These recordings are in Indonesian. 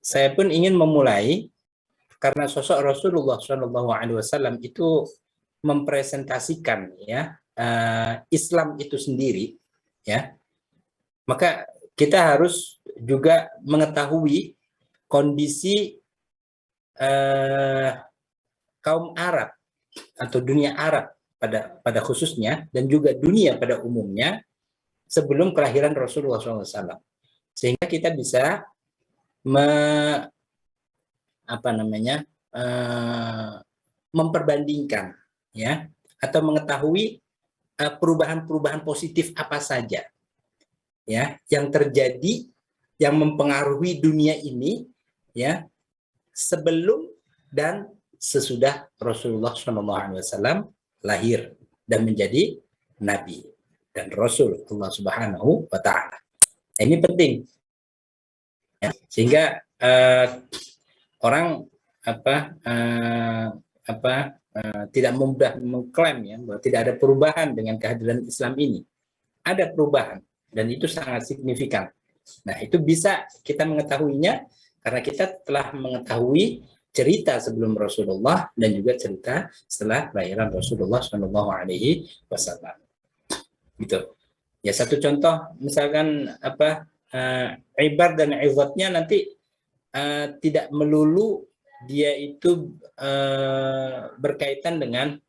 saya pun ingin memulai karena sosok Rasulullah SAW itu mempresentasikan ya Islam itu sendiri, ya, maka kita harus juga mengetahui kondisi kaum Arab atau dunia Arab pada khususnya dan juga dunia pada umumnya sebelum kelahiran Rasulullah SAW, sehingga kita bisa memperbandingkan ya atau mengetahui perubahan-perubahan positif apa saja ya yang terjadi yang mempengaruhi dunia ini ya sebelum dan sesudah Rasulullah SAW lahir dan menjadi nabi dan rasul Allah Subhanahu wa taala. Ini penting ya, sehingga orang tidak mudah mengklaim ya bahwa tidak ada perubahan dengan kehadiran Islam ini. Ada perubahan dan itu sangat signifikan. Nah, itu bisa kita mengetahuinya karena kita telah mengetahui cerita sebelum Rasulullah dan juga cerita setelah kelahiran Rasulullah SAW. Gitu. Ya, satu contoh misalkan ibar dan izatnya nanti tidak melulu dia itu berkaitan dengan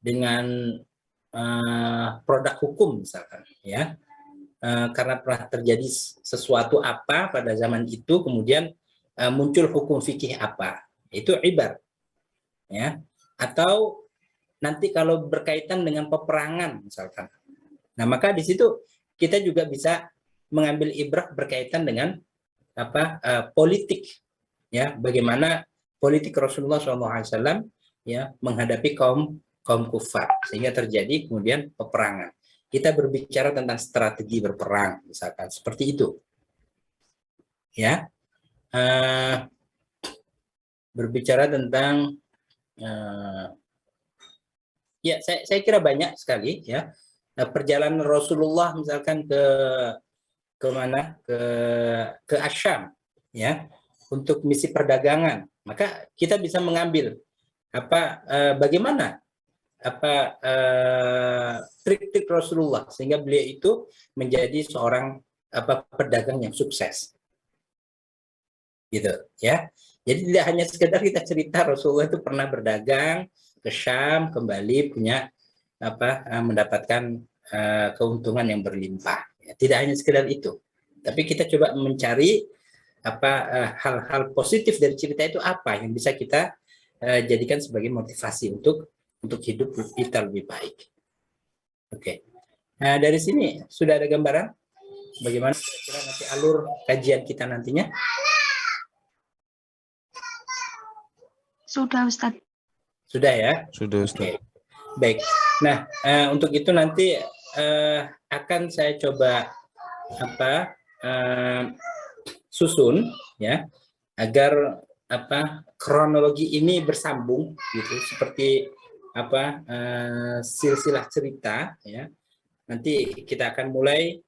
dengan produk hukum misalkan ya, karena pernah terjadi sesuatu apa pada zaman itu kemudian muncul hukum fikih apa, itu ibar ya. Atau nanti kalau berkaitan dengan peperangan misalkan, nah maka di situ kita juga bisa mengambil ibrah berkaitan dengan politik ya, bagaimana politik Rasulullah SAW ya menghadapi kaum kufar sehingga terjadi kemudian peperangan. Kita berbicara tentang strategi berperang misalkan seperti itu ya, berbicara tentang ya saya kira banyak sekali ya perjalanan Rasulullah misalkan ke mana, ke Asyam ya untuk misi perdagangan, maka kita bisa mengambil bagaimana trik-trik Rasulullah sehingga beliau itu menjadi seorang pedagang yang sukses gitu ya. Jadi tidak hanya sekedar kita cerita Rasulullah itu pernah berdagang ke Syam, kembali punya mendapatkan keuntungan yang berlimpah. Tidak hanya sekedar itu, tapi kita coba mencari hal-hal positif dari cerita itu apa yang bisa kita jadikan sebagai motivasi untuk hidup kita lebih baik. Oke. Nah, dari sini sudah ada gambaran bagaimana kira-kira nanti alur kajian kita nantinya? Sudah, Ustaz. Sudah ya? Sudah, Ustaz. Oke. Baik. Nah, untuk itu nanti akan saya coba susun ya agar kronologi ini bersambung gitu, seperti silsilah cerita ya. Nanti kita akan mulai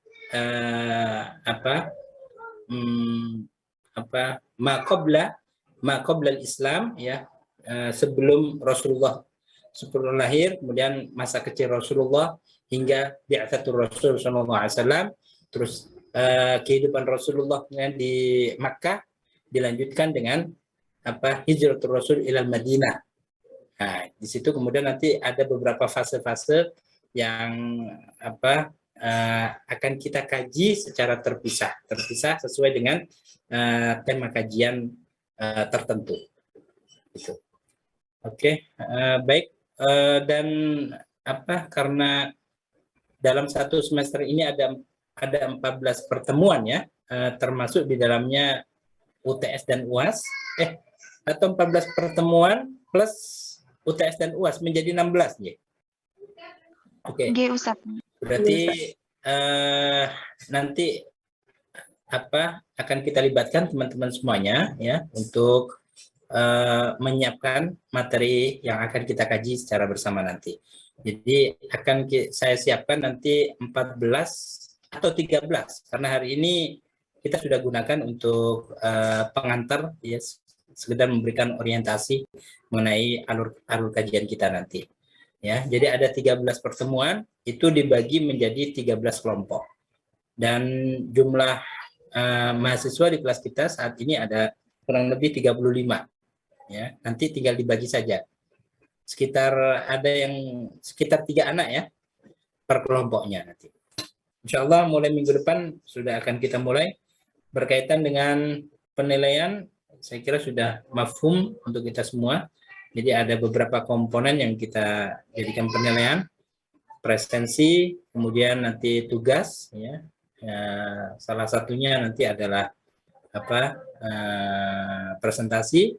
ma qabla Islam ya, sebelum Rasulullah lahir, kemudian masa kecil Rasulullah hingga bi'atsatur Rasul sallallahu alaihi wasallam, terus kehidupan Rasulullah di Makkah dilanjutkan dengan hijratul Rasul ilal Madinah. Nah, di situ kemudian nanti ada beberapa fase-fase yang akan kita kaji secara terpisah sesuai dengan tema kajian tertentu. Gitu. Oke, baik. Dan karena dalam satu semester ini ada 14 pertemuan ya, termasuk di dalamnya UTS dan UAS, atau 14 pertemuan plus UTS dan UAS menjadi 16 ya. Oke. Ustaz. Berarti nanti akan kita libatkan teman-teman semuanya ya untuk menyiapkan materi yang akan kita kaji secara bersama nanti. Jadi saya siapkan nanti 14 atau 13 karena hari ini kita sudah gunakan untuk pengantar, ya, sekedar memberikan orientasi mengenai alur kajian kita nanti. Ya, jadi ada 13 pertemuan, itu dibagi menjadi 13 kelompok. Dan jumlah mahasiswa di kelas kita saat ini ada kurang lebih 35. Ya, nanti tinggal dibagi saja. Ada yang sekitar 3 anak ya per kelompoknya nanti. Insya Allah mulai minggu depan sudah akan kita mulai berkaitan dengan penilaian. Saya kira sudah mafhum untuk kita semua. Jadi ada beberapa komponen yang kita jadikan penilaian, presensi, kemudian nanti tugas, ya. Salah satunya nanti adalah presentasi,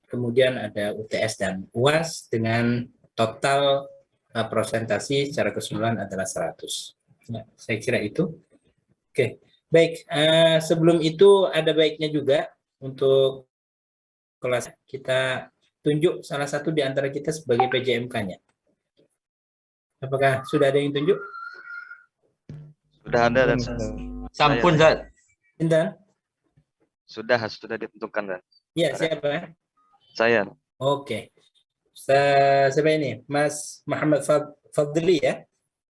kemudian ada UTS dan UAS dengan total presentasi secara keseluruhan adalah 100. Ya, saya kira itu. Oke, baik. Sebelum itu ada baiknya juga untuk kelas kita tunjuk salah satu di antara kita sebagai PJMK-nya. Apakah sudah ada yang tunjuk? Sudah ada dan sampun, Zat. Intan? Sudah ditentukan, dan. Iya, siapa? Saya. Oke. Siapa ini? Mas Muhammad Fadli ya?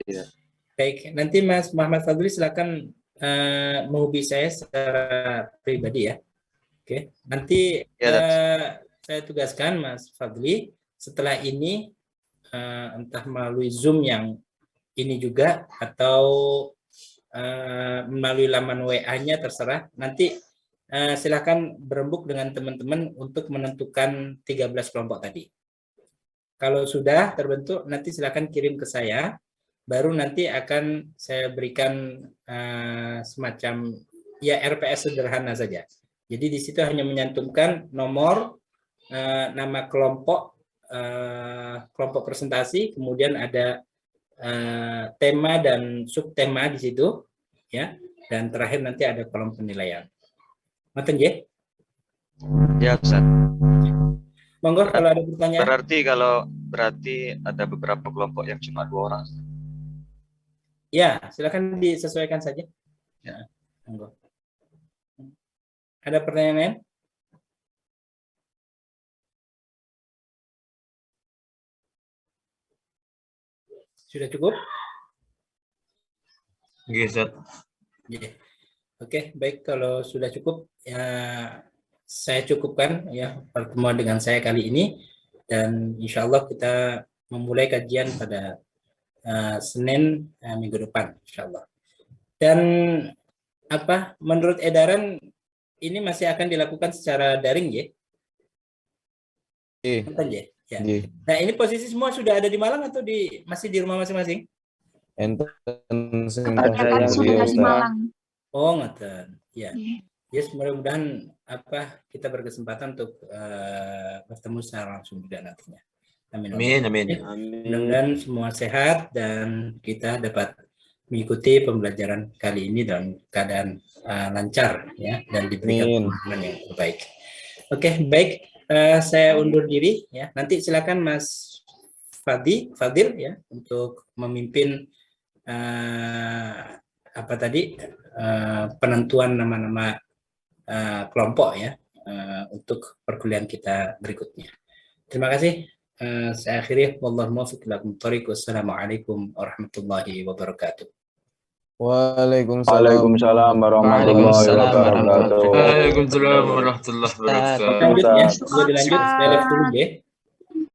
Iya. Baik, nanti Mas Muhammad Fadli silakan menghubungi saya secara pribadi ya. Oke, nanti saya tugaskan Mas Fadli setelah ini entah melalui Zoom yang ini juga atau melalui laman WA-nya terserah. Nanti silakan berembuk dengan teman-teman untuk menentukan 13 kelompok tadi. Kalau sudah terbentuk, nanti silakan kirim ke saya. Baru nanti akan saya berikan semacam ya RPS sederhana saja. Jadi di situ hanya menyantumkan nomor, nama kelompok presentasi, kemudian ada tema dan subtema di situ, ya. Dan terakhir nanti ada kolom penilaian. Ngoten nggih? Ya, Ustaz. Monggo kalau ada pertanyaan. Berarti ada beberapa kelompok yang cuma 2 orang. Ya, silakan disesuaikan saja. Ya, monggo. Ada pertanyaan lain? Sudah cukup? Zat. Ya. Oke, baik, kalau sudah cukup ya saya cukupkan ya pertemuan dengan saya kali ini, dan insya Allah kita memulai kajian pada Senin minggu depan insya Allah. Dan menurut edaran ini masih akan dilakukan secara daring ya? Iya. Ya. Nah, ini posisi semua sudah ada di Malang atau masih di rumah masing-masing? Kebanyakan sudah di Malang. Oh, ngeten. Ya. Yes, mudah-mudahan kita berkesempatan untuk bertemu secara langsung juga nantinya. Amin. Mudah-mudahan semua sehat dan kita dapat mengikuti pembelajaran kali ini dalam keadaan lancar ya, dan diberikan pemahaman yang terbaik. Oke, baik. Saya undur diri ya. Nanti silakan Mas Fadil ya untuk memimpin penentuan nama-nama kelompok ya untuk perkuliahan kita berikutnya. Terima kasih. Saya akhiri. Wallahu muwaffiq ila aqwamit thoriq. Wassalamualaikum warahmatullahi wabarakatuh. Waalaikumsalam warahmatullahi wabarakatuh. Waalaikumsalam warahmatullahi wabarakatuh. Lanjut ya, dilanjut. Saya live dulu ya.